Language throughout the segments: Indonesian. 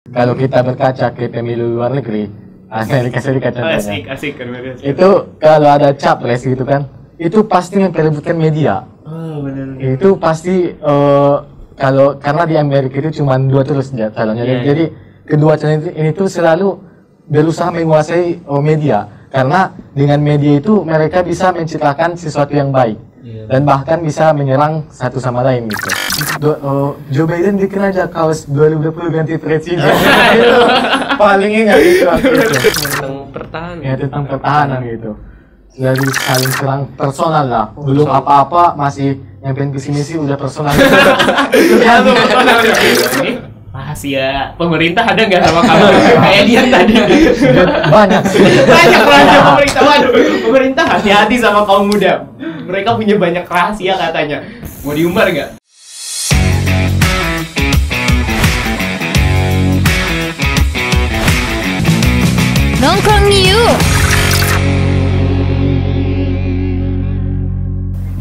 Kalau kita berkaca ke pemilu luar negeri, Amerika Serikat contohnya, asik. itu kalau ada capres gitu kan, itu pasti memperebutkan media. Benar. Itu pasti karena di Amerika itu cuma dua terus calonnya. Jadi kedua calon ini tuh selalu berusaha menguasai media, karena dengan media itu mereka bisa menciptakan sesuatu yang baik. Dan bahkan bisa menyerang satu sama lain gitu. Joe Biden bikin aja kaos 2020 ganti presiden. Itu paling ingat itu. Tentang pertahanan. Ya, tentang pertahanan gitu. Jadi saling serang personal lah. Belum apa-apa masih nyampein visi misi udah personal. Ini rahasia pemerintah ada nggak sama kamu? Kayak dia tadi. Banyak rahasia pemerintah. Waduh, pemerintah hati-hati sama kaum muda. Mereka punya banyak rahasia katanya. Mau diumbar nggak? Nongkrong yuk.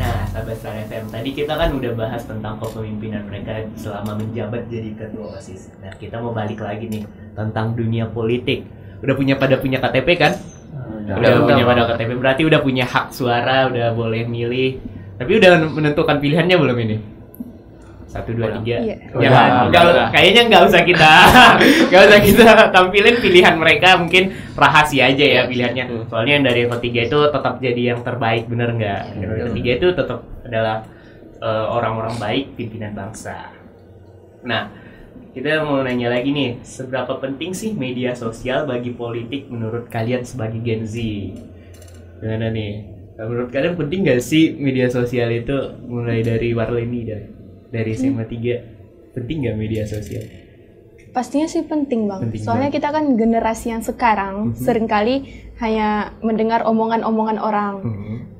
Nah, sahabat Star FM, tadi kita kan udah bahas tentang kepemimpinan mereka selama menjabat jadi ketua OSIS. Nah, kita mau balik lagi nih tentang dunia politik. Pada punya KTP kan? Udah punya pada KTP, berarti udah punya hak suara, udah boleh milih. Tapi udah menentukan pilihannya belum ini? 1, 2, 3. Iya. Kayaknya nggak usah kita tampilin pilihan mereka, mungkin rahasia aja ya pilihannya. Soalnya yang dari yang ketiga itu tetap jadi yang terbaik, bener nggak? Yang ketiga itu tetap adalah orang-orang baik pimpinan bangsa. Nah, kita mau nanya lagi nih, seberapa penting sih media sosial bagi politik menurut kalian sebagai Gen Z? Gimana nih? Menurut kalian penting nggak sih media sosial itu, mulai dari Warleni dari SMA 3, penting nggak media sosial? Pastinya sih penting bang. Soalnya kita kan generasi yang sekarang seringkali hanya mendengar omongan-omongan orang.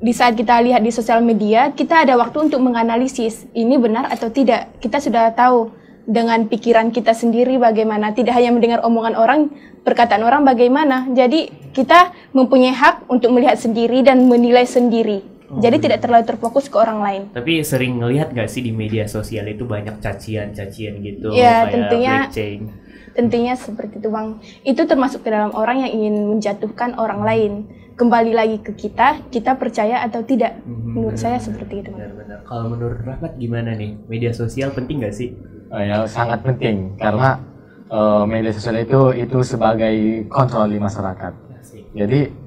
Di saat kita lihat di sosial media, kita ada waktu untuk menganalisis ini benar atau tidak. Kita sudah tahu dengan pikiran kita sendiri bagaimana, tidak hanya mendengar omongan orang, perkataan orang bagaimana. Jadi kita mempunyai hak untuk melihat sendiri dan menilai sendiri. Jadi tidak terlalu terfokus ke orang lain. Tapi sering ngelihat nggak sih di media sosial itu banyak cacian gitu, ya, kayak tentunya seperti itu bang. Itu termasuk ke dalam orang yang ingin menjatuhkan orang lain. Kembali lagi ke kita percaya atau tidak. Menurut saya seperti itu. Benar. Kalau menurut Rahmat gimana nih? Media sosial penting nggak sih? Ya, sangat penting karena media sosial itu sebagai kontrol di masyarakat. Jadi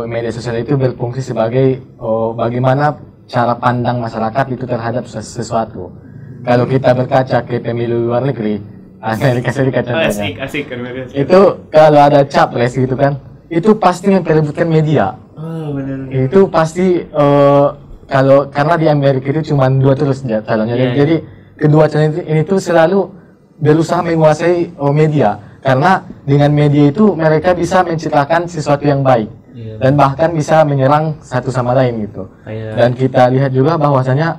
media sosial itu berfungsi sebagai bagaimana cara pandang masyarakat itu terhadap sesuatu. Kalau kita berkaca ke pemilu luar negeri, Amerika Serikat contohnya, asik. itu kalau ada capres gitu kan, itu pasti memperebutkan media. Benar. Itu pasti karena di Amerika itu cuma dua terus calonnya. Jadi kedua calon ini tuh selalu berusaha menguasai media, karena dengan media itu mereka bisa menciptakan sesuatu yang baik. Dan bahkan bisa menyerang satu sama lain gitu. Dan kita lihat juga bahwasanya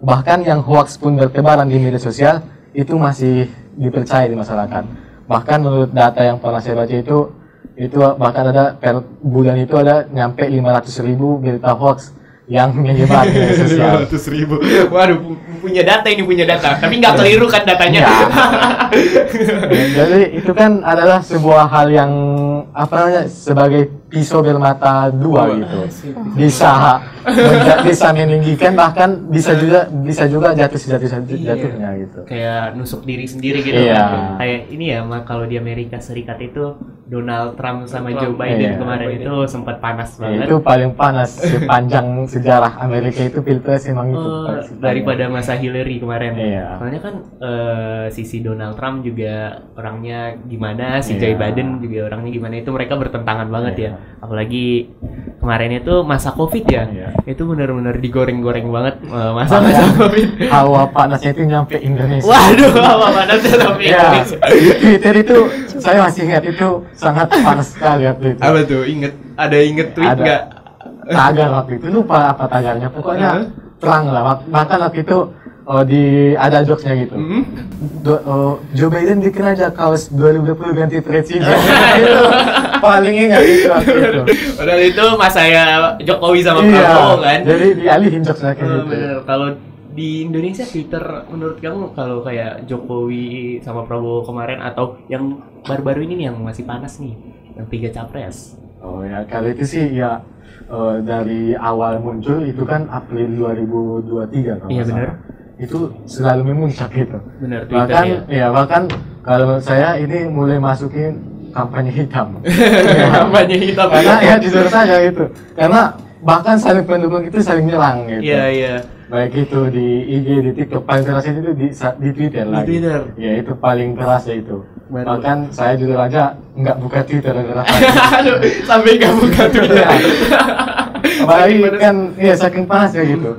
bahkan yang hoax pun bertebaran di media sosial itu masih dipercaya di masyarakat. Bahkan menurut data yang pernah saya baca itu bahkan ada per bulan itu ada nyampe 500.000 berita hoax yang menyebar di media sosial. 500.000. Waduh, punya data, tapi nggak keliru kan datanya. Jadi itu kan adalah sebuah hal yang sebagai pisau bermata dua gitu. Bisa meninggikan, bahkan bisa juga jatuhnya gitu. Kayak nusuk diri sendiri gitu. Kayak ini ya, kalau di Amerika Serikat itu Donald Trump sama Joe Biden kemarin itu sempat panas banget. Itu paling panas sepanjang sejarah Amerika itu pilpres emang itu. Daripada masa Hillary kemarin. Soalnya kan sisi Donald Trump juga orangnya gimana, si Joe Biden juga orangnya gimana, itu mereka bertentangan banget ya. Apalagi kemarin itu masa Covid ya. Itu benar-benar digoreng-goreng banget masa Covid. Hawa panasnya itu nyampe Indonesia. Waduh, hawa panasnya sampai Indonesia. Twitter itu saya masih ingat itu sangat panas sekali waktu itu. Apa tuh? Inget tweet nggak? Tagar waktu itu, lupa apa tagarnya. Pokoknya terang lah. Bahkan waktu itu ada jokesnya gitu. Joe Biden bikin aja kaos 2020 ganti presiden. Itu paling ingat itu waktu itu. Padahal itu masa ya Jokowi sama Prabowo kan. Jadi dialihin jokesnya kayak gitu. Bener. Kalau di Indonesia Twitter menurut kamu kalau kayak Jokowi sama Prabowo kemarin atau yang baru-baru ini nih yang masih panas nih, yang 3 capres? Oh ya, kalau itu sih ya dari awal muncul itu kan April 2023 kalau Iya, nggak benar. salah. Itu selalu memuncak gitu. Benar, Twitter Bahkan ya. bahkan kalau saya ini mulai masukin kampanye hitam. Kampanye hitam. Karena ya jujur saja gitu. Karena bahkan saling pendukung itu saling nyerang gitu. Iya, iya. Baik itu di IG, di TikTok, paling keras itu di Twitter Di lagi. Twitter. Ya itu paling keras ya itu. Baru. Bahkan saya jujur aja nggak buka Twitter gara-gara Aduh, sampai gak buka Twitter. apalagi kan ya saking panas ya gitu.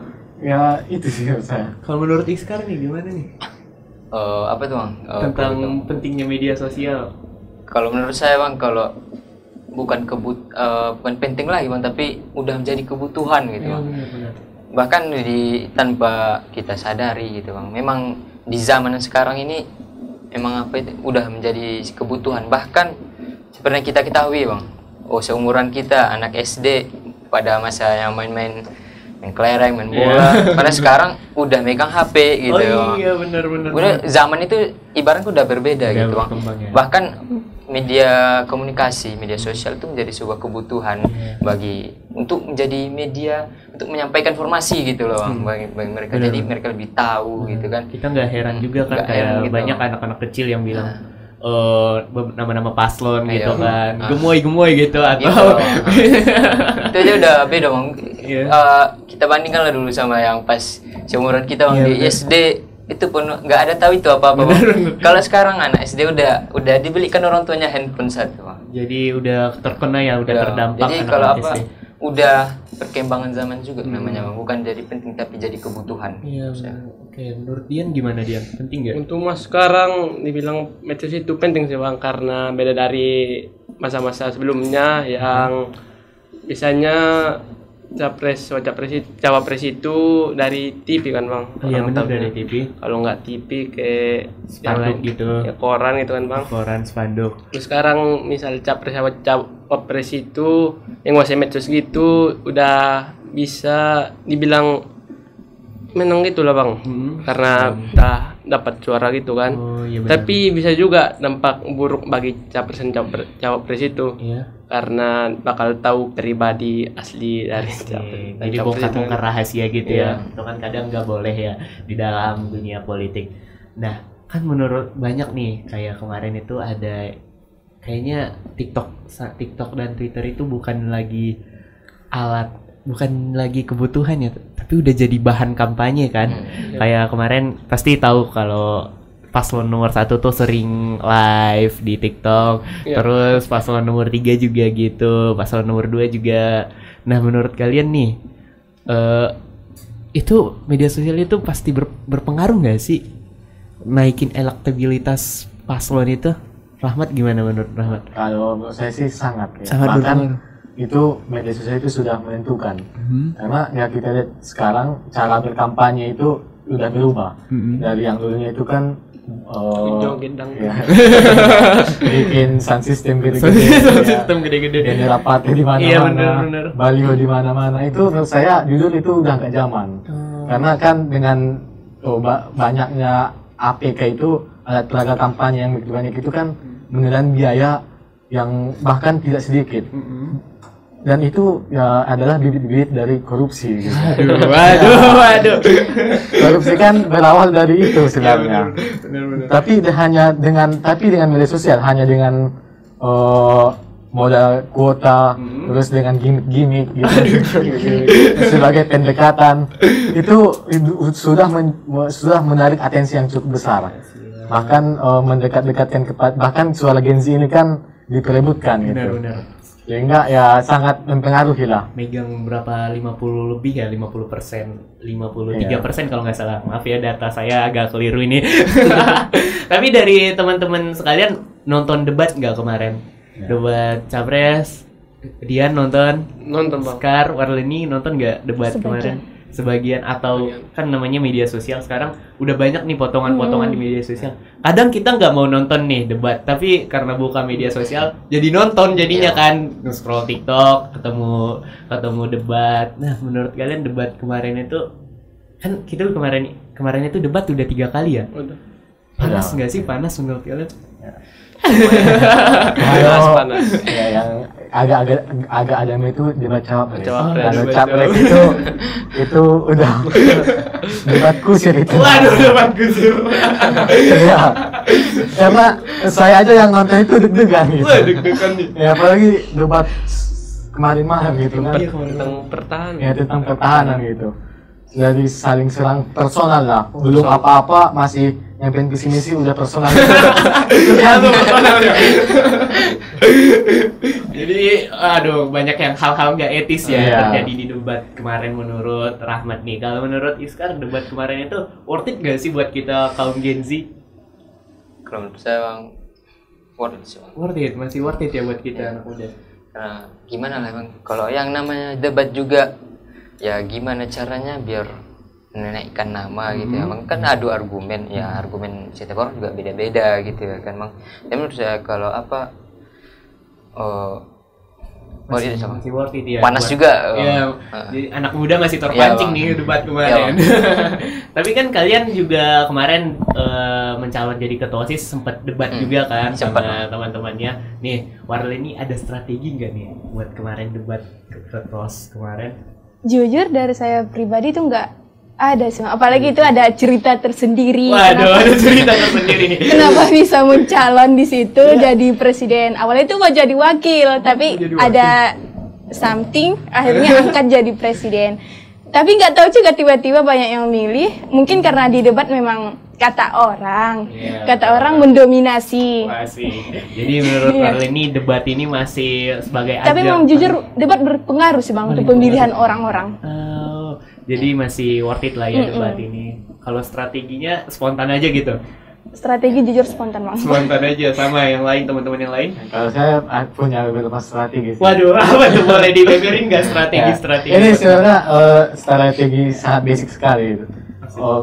Ya itu sih menurut saya. Kalau menurut Iskar nih gimana nih? Apa tuh bang? Tentang pentingnya media sosial. Kalau menurut saya bang, kalau bukan bukan penting lagi bang, tapi udah menjadi kebutuhan gitu Iya, bang. benar-benar. Bahkan tanpa kita sadari gitu bang. Memang di zaman sekarang ini emang udah menjadi kebutuhan. Bahkan seperti yang kita ketahui bang, seumuran kita anak SD pada masa yang main kelereng, main bola. Karena sekarang udah megang HP gitu. Oh Bang. iya, benar-benar. Udah zaman itu ibaratnya udah berbeda Udah gitu bang. berkembang, ya. Bahkan media komunikasi, media sosial itu menjadi sebuah kebutuhan untuk menjadi media untuk menyampaikan informasi gitu loh bang, bagi mereka. Benar. Jadi mereka lebih tahu gitu kan. Kita nggak heran juga kan Nggak kayak heran gitu. banyak anak-anak kecil yang bilang nama-nama paslon Iya. gitu kan, gemoy gitu Gitu, atau Bang. Itu aja udah beda bang. Iya. Kita bandingkan lah dulu sama yang pas seumuran kita bang Iya, di benar. SD itu pun nggak ada tahu itu apa-apa bang. Kalau sekarang anak SD udah dibelikan orang tuanya handphone satu bang. jadi udah terkena ya, udah terdampak. Jadi anak-anak kalau apa SD. udah perkembangan zaman juga namanya bang, bukan jadi penting tapi jadi kebutuhan. Iya, benar. Oke, menurut Dian gimana Dian? Penting nggak? Untuk mas sekarang dibilang medsos itu penting sih bang, karena beda dari masa-masa sebelumnya yang biasanya cawapres itu dari TV kan bang. Iya, Orang benar, tahunya. dari TV. Kalau nggak TV ke Spanduk gitu. ya koran gitu kan bang. Koran, spanduk. Terus sekarang misal cawapres itu yang nguasai medsos gitu udah bisa dibilang menang gitu lah bang, karena udah dapat suara gitu kan. Oh iya, benar. Tapi bisa juga dampak buruk bagi cawapres itu, Iya. karena bakal tahu pribadi asli dari Oke, cawapres. jadi cawapres bongkar-bongkar itu. rahasia gitu Iya. ya. Itu kan kadang nggak boleh ya di dalam dunia politik. Nah, kan menurut banyak nih kayak kemarin itu ada kayaknya TikTok dan Twitter itu bukan lagi kebutuhan ya, tapi udah jadi bahan kampanye kan. Kayak kemarin pasti tahu kalau paslon nomor 1 tuh sering live di TikTok, Iya. terus paslon nomor 3 juga gitu, paslon nomor 2 juga. Nah, menurut kalian nih, itu media sosial itu pasti berpengaruh nggak sih naikin elektabilitas paslon itu? Rahmat gimana menurut Rahmat? Kalau menurut saya sih sangat ya. Sangat Bahkan berpengaruh. itu media sosial itu sudah menentukan. Karena ya kita lihat sekarang cara berkampanye itu udah berubah. Dari yang dulunya itu kan Gendang-gendang. ya, bikin sound system gede-gede, Sound ya. system gede-gede. Bendera partai di mana-mana, Iya, benar-benar. baliho di mana-mana. Itu menurut saya jujur itu udah nggak zaman. Karena kan dengan banyaknya APK itu, alat peraga kampanye yang begitu banyak itu kan menelan biaya yang bahkan tidak sedikit. Dan itu ya adalah bibit-bibit dari korupsi. Gitu. Waduh. Korupsi kan berawal dari itu sebenarnya. Tapi dengan media sosial, hanya dengan modal kuota, terus dengan gimmick gitu, sebagai pendekatan, itu sudah menarik atensi yang cukup besar. Bahkan mendekat-dekatkan bahkan suara Gen Z ini kan diperebutkan gitu. Benar. Sehingga ya sangat mempengaruhi lah. Megang berapa 50 lebih ya, 50%, 53% kalau nggak salah. Maaf ya, data saya agak keliru ini. Tapi dari teman-teman sekalian nonton debat nggak kemarin? Debat capres, Dian nonton, Nonton bang. Skar, Warleni nonton nggak debat Sebagian. kemarin? Sebagian atau kan namanya media sosial sekarang udah banyak nih potongan-potongan di media sosial. Kadang kita nggak mau nonton nih debat, tapi karena buka media sosial jadi nonton jadinya kan, scroll TikTok, ketemu debat. Nah, menurut kalian debat kemarin itu Kan kita kemarin itu debat udah 3 kali ya. Udah. Panas nggak sih? Panas menurut kalian? Panas. Ya, yang agak adem itu debat cawapres. Cawapres, Kalau betul. capres itu udah debat kusir itu. Waduh, debat kusir. Ya. Karena saya aja yang nonton itu deg-degan gitu. Wah, deg-degan nih. Ya apalagi debat kemarin malam gitu kan. Tentang pertahanan. Ya tentang pertahanan gitu. Jadi saling serang personal lah. Belum apa-apa masih nyampein visi misi udah personal. Jadi, aduh, banyak yang hal-hal nggak etis ya Iya. terjadi di debat kemarin menurut Rahmat nih. Kalau menurut Iskar, debat kemarin itu worth it nggak sih buat kita kaum Gen Z? Kalau menurut saya bang, worth it sih, Bang. Worth it, masih worth it ya buat kita anak muda. Karena gimana lah bang, kalau yang namanya debat juga, ya gimana caranya biar menaikkan nama gitu ya bang. Kan adu argumen, ya argumen setiap orang juga beda-beda gitu ya kan bang. Tapi menurut saya kalau apa, worth it sih, Bang. Masih worth it ya. Panas buat- juga. Ya, jadi anak muda masih terpancing Iya, Bang. nih debat Iya, kemarin. Tapi kan kalian juga kemarin mencalon jadi ketua OSIS sempat debat juga kan Sempat, sama teman-temannya. Nih, Warle ini ada strategi nggak nih buat kemarin debat ketua OSIS kemarin? Jujur dari saya pribadi tuh nggak ada sih, apalagi itu ada cerita tersendiri. Waduh, Kenapa- ada cerita tersendiri nih. Kenapa bisa mencalon di situ jadi presiden? Awalnya itu mau jadi wakil, tapi jadi wakil. ada something akhirnya angkat jadi presiden. Tapi nggak tahu juga tiba-tiba banyak yang milih. Mungkin karena di debat memang kata orang, Iya, kata orang mendominasi. Masih. Jadi menurut Iya. Warle ini debat ini masih sebagai Tapi ajang- memang jujur debat berpengaruh sih bang untuk pemilihan orang-orang. Oh, jadi masih worth it lah ya debat ini. Kalau strateginya spontan aja gitu. Strategi jujur spontan bang. Spontan aja sama yang lain, teman-teman yang lain. Kalau saya punya beberapa strategi sih. Waduh, apa tuh, boleh dibeberin nggak Ya, strategi-strategi? ini sebenarnya strategi sangat basic sekali itu.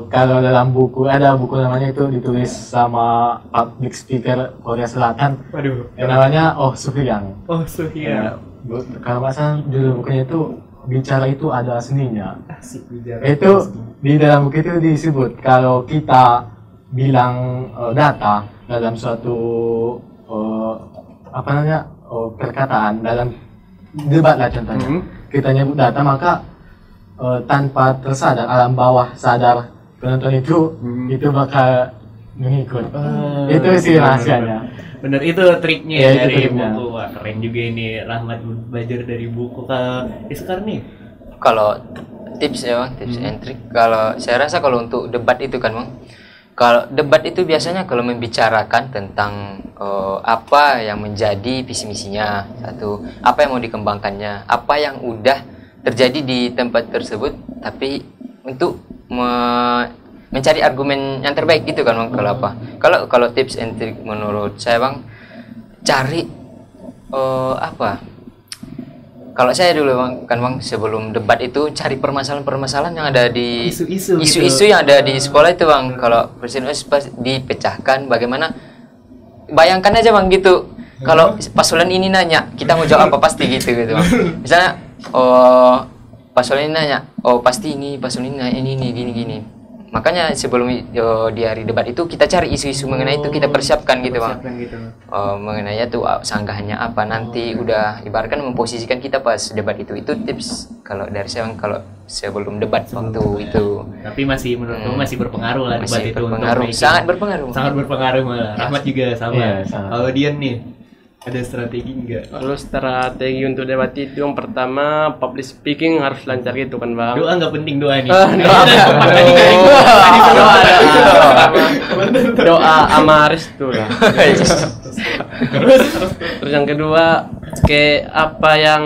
Kalau dalam buku ada buku namanya itu ditulis sama public speaker Korea Selatan Waduh. yang namanya Oh Soo-hyang. Oh, Suhya. Kalau nggak salah judul bukunya itu bicara itu ada seninya. Asik bicara. Itu di dalam buku itu disebut kalau kita bilang data dalam suatu perkataan dalam debat lah contohnya. Kita nyebut data maka tanpa tersadar alam bawah sadar penonton itu bakal mengikut. Itu sih rahasianya. Bener, itu triknya Ya, ya, itu dari triknya. buku. Wah, keren juga ini Rahmat belajar dari buku. Kalau Iskar nih, Kalau tips ya bang, tips and trick. Kalau saya rasa kalau untuk debat itu kan bang, kalau debat itu biasanya kalau membicarakan tentang apa yang menjadi visi misinya, satu, apa yang mau dikembangkannya, apa yang udah terjadi di tempat tersebut, tapi untuk mencari argumen yang terbaik gitu kan bang. Kalau apa? Kalau tips and trick menurut saya bang, cari apa? Kalau saya dulu bang, kan bang sebelum debat itu cari permasalahan-permasalahan yang ada di Isu-isu gitu. isu-isu yang ada di sekolah itu bang. Kalau presiden pas dipecahkan, bagaimana? Bayangkan aja bang gitu. Kalau paslon ini nanya, kita mau jawab apa pasti gitu bang. Misalnya, paslon ini nanya, pasti ini paslon ini nanya ini gini. Makanya sebelum di hari debat itu kita cari isu-isu mengenai itu, kita persiapkan gitu bang. Persiapkan gitu. Mengenai itu sanggahannya apa, nanti udah ibaratkan memposisikan kita pas debat itu tips kalau dari saya Bang, kalau sebelum debat waktu itu Tapi masih menurut kamu masih berpengaruh lah debat masih itu untuk berpengaruh, making- sangat berpengaruh. sangat berpengaruh malah. Rahmat juga sama. Iya, sangat. Kalau Dian nih, ada strategi nggak? Kalau strategi untuk debat itu yang pertama public speaking harus lancar gitu kan bang. Doa nggak penting doa nih. Doa sama restu lah. Terus yang kedua kayak apa yang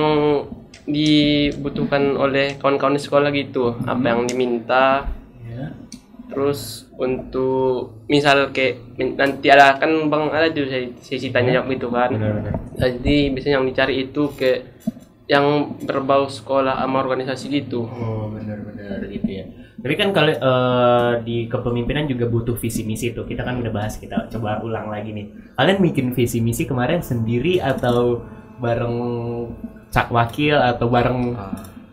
dibutuhkan oleh kawan-kawan di sekolah gitu, apa yang diminta. Ya. Terus untuk misal kayak nanti ada kan bang ada tuh sesi tanya jawab gitu kan. Benar-benar. Jadi biasanya yang dicari itu kayak yang berbau sekolah sama organisasi gitu. Oh, benar-benar gitu ya. Tapi kan kalau di kepemimpinan juga butuh visi misi tuh. Kita kan udah bahas, kita coba ulang lagi nih. Kalian bikin visi misi kemarin sendiri atau bareng cak wakil atau bareng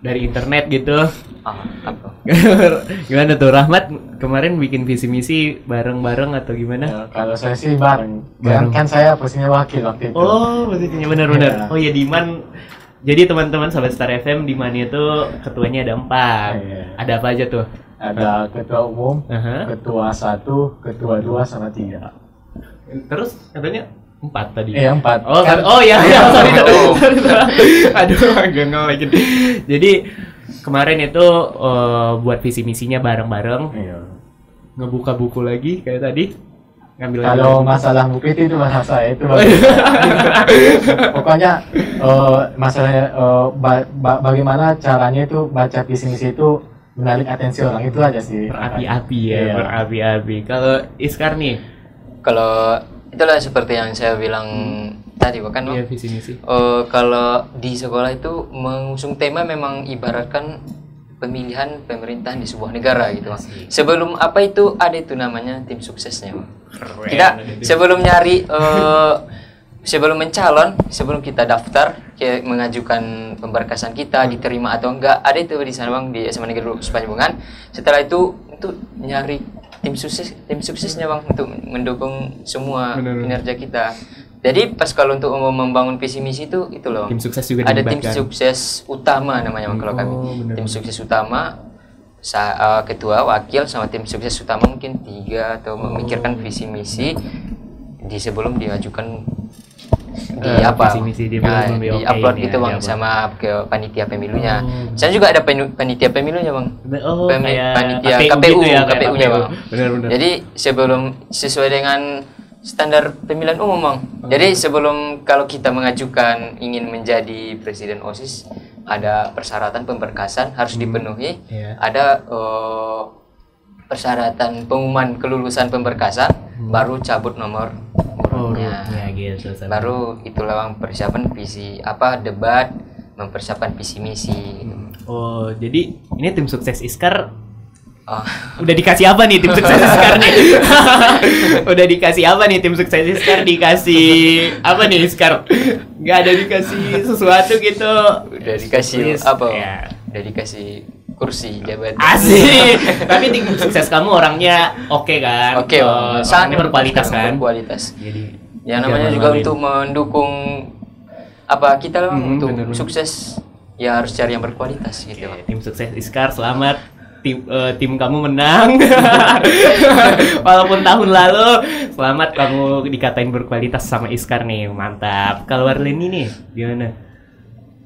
dari internet gitu. Apa? Gimana tuh Rahmat kemarin bikin visi misi bareng-bareng atau gimana? Ya, kalau saya sih bareng. Bareng. Kan saya posisinya wakil waktu itu. Oh, posisinya benar-benar. Iya. Oh ya Diman. Jadi teman-teman Sahabat Star FM Diman itu ketuanya ada 4. Iya. Ada apa aja tuh? Ada ketua umum, Aha. ketua 1 ketua 2 sama 3. Terus katanya 4 tadi. 4. Oh, Kan- oh ya, ya, sorry. Aduh, agak lagi. Jadi kemarin itu buat visi misinya bareng-bareng, Iya. ngebuka buku lagi kayak tadi, ngambil Kalau masalah buku itu bahasa itu. Pokoknya masalahnya bagaimana caranya itu baca visi misi itu menarik atensi orang itu aja sih. berapi-api ya, Iya. berapi-api. Kalau Iskar nih, Kalau itulah seperti yang saya bilang tadi bukan Bang? iya visi misi. Kalau di sekolah itu mengusung tema memang ibaratkan pemilihan pemerintahan di sebuah negara gitu Bang. Sebelum apa itu ada itu namanya tim suksesnya Bang. Kita sebelum nyari sebelum mencalon, sebelum kita daftar kayak mengajukan pemberkasan kita diterima atau enggak, ada itu di sana Bang di SMA Negeri Sepanjungan. Setelah itu nyari tim suksesnya Bang untuk mendukung semua kinerja kita. Jadi pas kalau untuk membangun visi misi itu loh. Tim sukses juga Ada tim dilibatkan. sukses utama namanya Bang kalau kami. benar. Tim sukses utama ketua, wakil sama tim sukses utama mungkin 3 atau memikirkan visi misi di sebelum diajukan di apa visi misi dia nah, belum di di-okein upload ya, gitu Bang di-upload. sama ke panitia pemilunya. Oh. Saya juga ada panitia pemilunya Bang. Oh, kayak Panitia KPU KPU, gitu ya, kayak KPU-nya Bang. Benar-benar. Jadi sebelum sesuai dengan standar pemilihan umum Bang. Jadi sebelum kalau kita mengajukan ingin menjadi presiden OSIS ada persyaratan pemberkasan harus dipenuhi. Iya. Ada persyaratan pengumuman kelulusan pemberkasan baru cabut nomor urutnya. ya gitu. sama. Baru itulah Bang persiapan visi debat, mempersiapkan visi misi. Oh, jadi ini tim sukses Iskar Oh. udah dikasih apa nih tim sukses Iskar nih? Udah dikasih apa nih tim sukses Iskar? Dikasih apa nih Iskar? Gak ada dikasih sesuatu gitu. Udah dikasih Yes, apa? ya. Udah dikasih kursi jabatan. Asik. Tapi tim sukses kamu orangnya oke kan? Oke, Bang. Orangnya berkualitas kan? Berkualitas. Jadi Ya namanya jangan juga malu-maluin. untuk mendukung kita lah untuk bener-bener. sukses ya harus cari yang berkualitas gitu. Oke, tim sukses Iskar selamat. Tim kamu menang. Walaupun tahun lalu selamat kamu dikatain berkualitas sama Iskar nih. Mantap. Kalau Warleni nih gimana?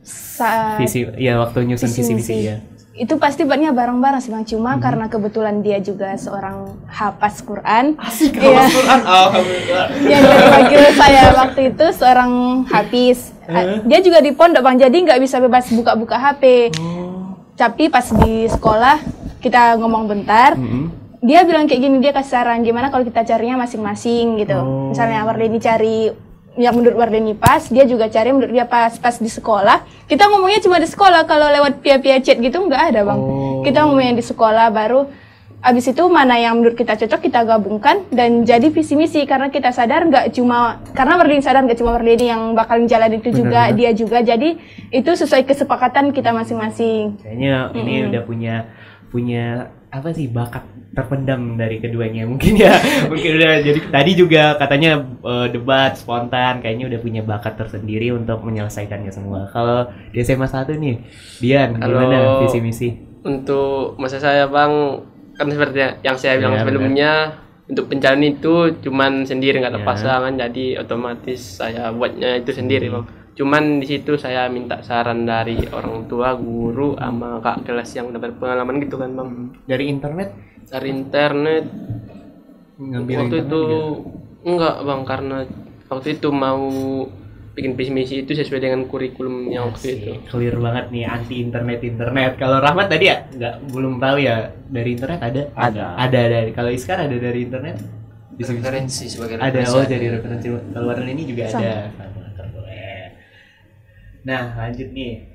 Saat Visi ya waktu nyusun visi-misi ya. itu pasti buatnya bareng-bareng sih Bang, cuma karena kebetulan dia juga seorang hafaz Quran. Asik Iya. Quran. Alhamdulillah. Yang jadi wakil saya waktu itu seorang hafiz. Dia juga di pondok Bang, jadi nggak bisa bebas buka-buka HP. Tapi pas di sekolah kita ngomong bentar, dia bilang kayak gini, dia kasih saran gimana kalau kita carinya masing-masing gitu. Misalnya Wardeni cari yang menurut Wardeni pas, dia juga cari yang menurut dia pas. Pas di sekolah, kita ngomongnya cuma di sekolah, kalau lewat via chat gitu nggak ada Bang. Kita ngomongnya di sekolah, baru abis itu mana yang menurut kita cocok kita gabungkan dan jadi visi misi, karena kita sadar nggak cuma, karena Wardeni sadar nggak cuma Wardeni yang bakal jalan itu juga, dia juga, jadi itu sesuai kesepakatan kita masing-masing. Kayaknya ini udah punya apa sih bakat terpendam dari keduanya mungkin ya. Mungkin udah jadi tadi juga katanya debat spontan, kayaknya udah punya bakat tersendiri untuk menyelesaikannya semua. Kalau di SMA 1 nih, Dian Kalau gimana visi misi? Untuk masa saya Bang, kan seperti yang saya bilang Ya, sebelumnya, untuk pencalonan itu cuman sendiri nggak ada Ya. pasangan, jadi otomatis saya buatnya itu sendiri Bang. Cuman di situ saya minta saran dari orang tua, guru, sama kak kelas yang udah berpengalaman gitu kan Bang. Dari internet Dari internet ngambil waktu internet itu juga? enggak Bang, karena waktu itu mau bikin visi misi itu sesuai dengan kurikulumnya waktu itu. Clear banget nih anti internet. Kalau Rahmat tadi ya belum tahu ya, dari internet ada. Ada. Dari kalau Iskar ada dari internet. Bisa Referensi sebagai ada referensi. jadi referensi. Kalau Warna ini juga Sama. ada. Boleh. Nah lanjut nih.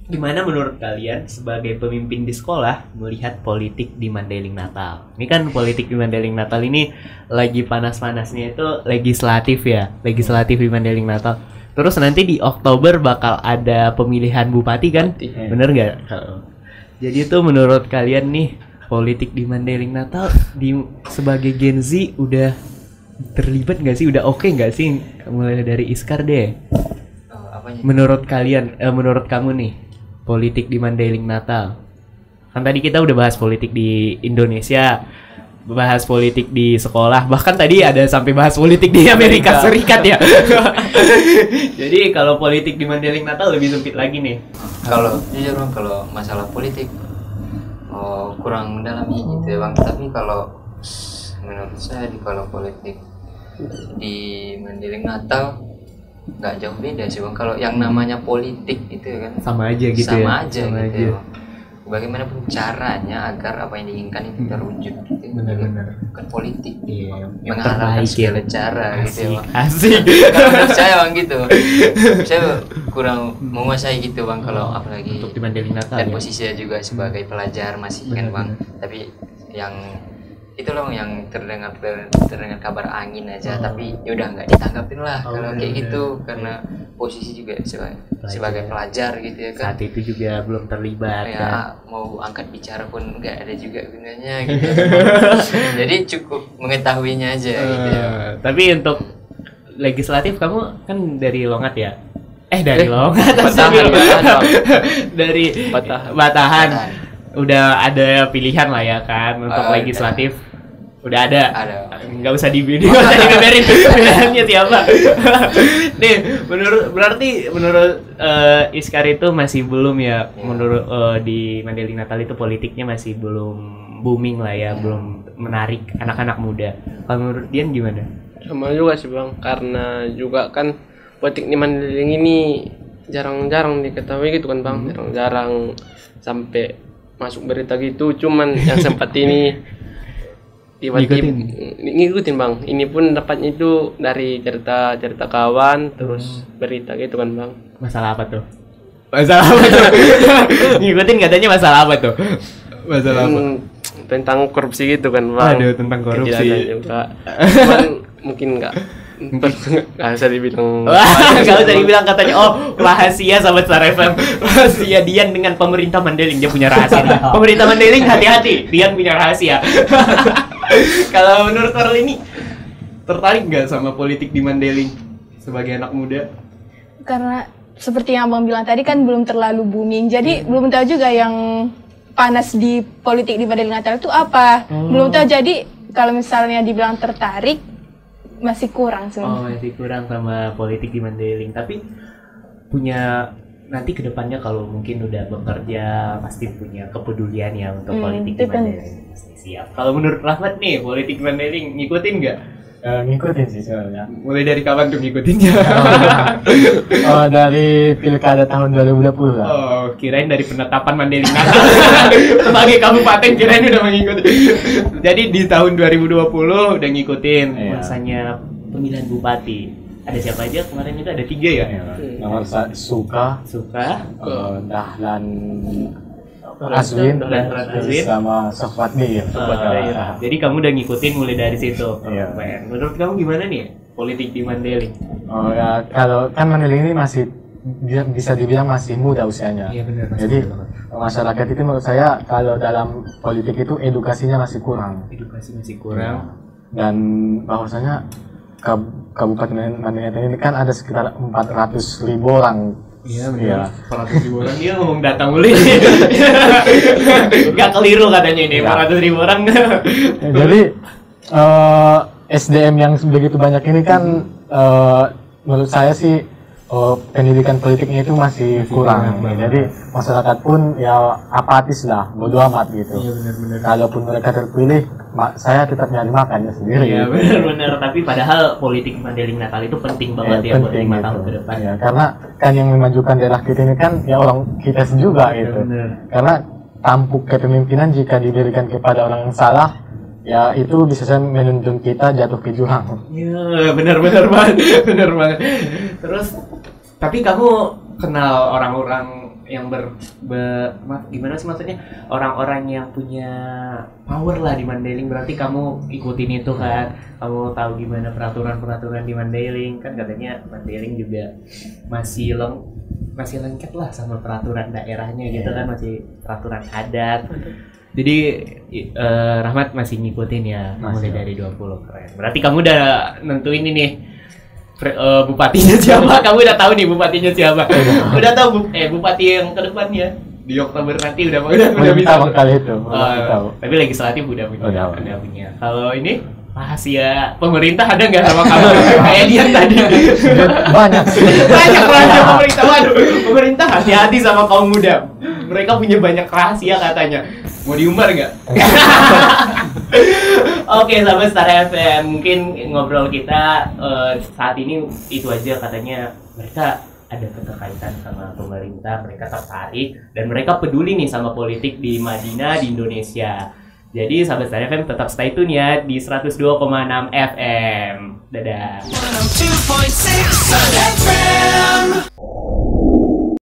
Gimana menurut kalian sebagai pemimpin di sekolah melihat politik di Mandailing Natal? Ini kan politik di Mandailing Natal ini lagi panas-panasnya itu legislatif ya, legislatif di Mandailing Natal. Terus nanti di Oktober bakal ada pemilihan bupati kan? Bener nggak? Jadi itu menurut kalian nih, politik di Mandailing Natal sebagai Gen Z udah terlibat nggak sih? Udah oke nggak sih? Mulai dari Iskar deh. Menurut kalian, menurut kamu nih, politik di Mandailing Natal. Kan tadi kita udah bahas politik di Indonesia, bahas politik di sekolah, bahkan tadi ada sampai bahas politik di Amerika Serikat ya. Jadi kalau politik di Mandailing Natal lebih sempit lagi nih. Kalau jujur Bang, kalau masalah politik kurang mendalami gitu ya Bang. Tapi kalau menurut saya kalau politik di Mandailing Natal nggak jauh beda sih Bang. Kalau yang namanya politik itu ya kan sama aja gitu sama ya. aja sama gitu aja. ya Bang. Bagaimanapun caranya agar apa yang diinginkan itu terwujud gitu. Benar-benar. Kan politik Iya, yang mengarahkan terbaik segala ya. cara gitu ya Bang. Asik. Kalau menurut saya Bang gitu. Saya kurang menguasai gitu Bang kalau apalagi Untuk di Mandailing Natal dan ya. posisinya juga sebagai pelajar masih kan Bang. Tapi yang itu loh yang terdengar kabar angin aja tapi yaudah nggak ditanggapin lah kalau kayak gitu karena posisi juga sebagai pelajar gitu ya kan. Saat itu juga belum terlibat Ya kan. mau angkat bicara pun nggak ada juga gunanya gitu. Jadi cukup mengetahuinya aja gitu ya. Tapi untuk legislatif kamu kan dari Longat ya? Dari Longat. Batahan, Bang. Dari Batahan. Batahan. Udah ada pilihan lah ya kan untuk Ada. legislatif. Udah ada. Ada. Nggak usah dibeberin pilihannya siapa. Nih, berarti menurut Iskar itu masih belum ya, menurut di Mandailing Natal itu politiknya masih belum booming lah ya, belum menarik anak-anak muda. Kalau menurut Dian gimana? Sama juga sih Bang, karena juga kan politik di Mandailing ini jarang-jarang diketahui gitu kan Bang, jarang-jarang sampai masuk berita gitu. Cuman yang sempat ini tiba-tiba ngikutin Bang. Ini pun dapatnya itu dari cerita kawan, terus berita gitu kan Bang. Masalah apa tuh? Ngikutin katanya masalah apa tuh? Masalah apa? Tentang korupsi gitu kan Bang. Aduh, tentang korupsi. Kejahatan juga. Cuman mungkin nggak bisa dibilang. Kalau tadi bilang katanya rahasia sahabat Star FM, rahasia Dian dengan pemerintah Mandailing, dia punya rahasia nih. Pemerintah Mandailing hati-hati, Dian punya rahasia. Kalau menurut Karl ini tertarik nggak sama politik di Mandailing sebagai anak muda? Karena seperti yang Abang bilang tadi kan belum terlalu booming, jadi belum tahu juga yang panas di politik di Mandailing Natal itu apa. Belum tahu, jadi kalau misalnya dibilang tertarik masih kurang sebenarnya. Masih kurang sama politik di Mandailing, tapi punya nanti kedepannya kalau mungkin udah bekerja pasti punya kepedulian ya untuk politik di Mandailing. Pasti siap. Kalau menurut Rahmat nih, politik Mandailing ngikutin nggak? Ngikutin sih sebenarnya. Mulai dari kapan tuh ngikutinnya? Dari pilkada tahun 2020 lah. Kirain dari penetapan Mandailing Natal sebagai kabupaten, kirain udah mengikuti. Jadi di tahun 2020 udah ngikutin masanya pemilihan bupati. Ada siapa aja kemarin itu? Ada 3 ya? Nomor Suka, Dahlan Aswin, sama Sofwatmir. Jadi kamu udah ngikutin mulai dari situ. Iya. Menurut kamu gimana nih politik di Mandailing? Ya kalau kan Mandailing ini masih bisa dibilang masih muda usianya. Iya benar. Jadi masyarakat itu menurut saya kalau dalam politik itu edukasinya masih kurang. Edukasi masih kurang. Dan bahwasanya Kabupaten Mandailing ini kan ada sekitar 400.000 orang. Iya. 400.000 orang, dia ngomong data mulu. Gak keliru katanya ini 400.000 orang. Jadi SDM yang begitu banyak ini kan menurut saya sih pendidikan politiknya itu masih kurang. Jadi masyarakat pun ya apatis lah, bodo amat gitu. Iya benar-benar. Kalaupun mereka terpilih, saya tetap nyari makannya sendiri. Iya benar-benar. Tapi padahal politik Mandailing Natal itu penting banget ya buat 5 tahun ke depan. Ya, karena kan yang memajukan daerah kita ini kan ya orang kita juga gitu. Benar. Karena tampuk kepemimpinan jika diberikan kepada orang yang salah, ya itu bisa saja menuntun kita jatuh ke jurang. Iya benar-benar banget. Benar banget. Terus tapi kamu kenal orang-orang gimana sih maksudnya, orang-orang yang punya power lah di Mandailing, berarti kamu ikutin itu kan, kamu tahu gimana peraturan-peraturan di Mandailing kan, katanya Mandailing juga masih lengket lah sama peraturan daerahnya gitu kan, masih peraturan adat. Jadi Rahmat masih ngikutin ya, mulai dari 20, keren. Berarti kamu udah nentuin ini nih bupatinya siapa? Kamu udah tahu nih bupatinya siapa? Udah tahu bupati yang ke depannya di Oktober nanti udah bisa. Kali itu. Tahu. Tapi legislatif udah punya. Kalau ini rahasia pemerintah ada nggak sama kamu? Kayak dia tadi. Banyak rahasia pemerintah. Waduh, pemerintah hati-hati sama kaum muda. Mereka punya banyak rahasia katanya. Mau diumbar nggak? Oke, sahabat Star FM, mungkin ngobrol kita saat ini itu aja. Katanya mereka ada keterkaitan sama pemerintah, mereka tertarik dan mereka peduli nih sama politik di Madinah, di Indonesia. Jadi sahabat Star FM tetap stay tune ya di 102,6 FM. Dadah. 102.6 FM.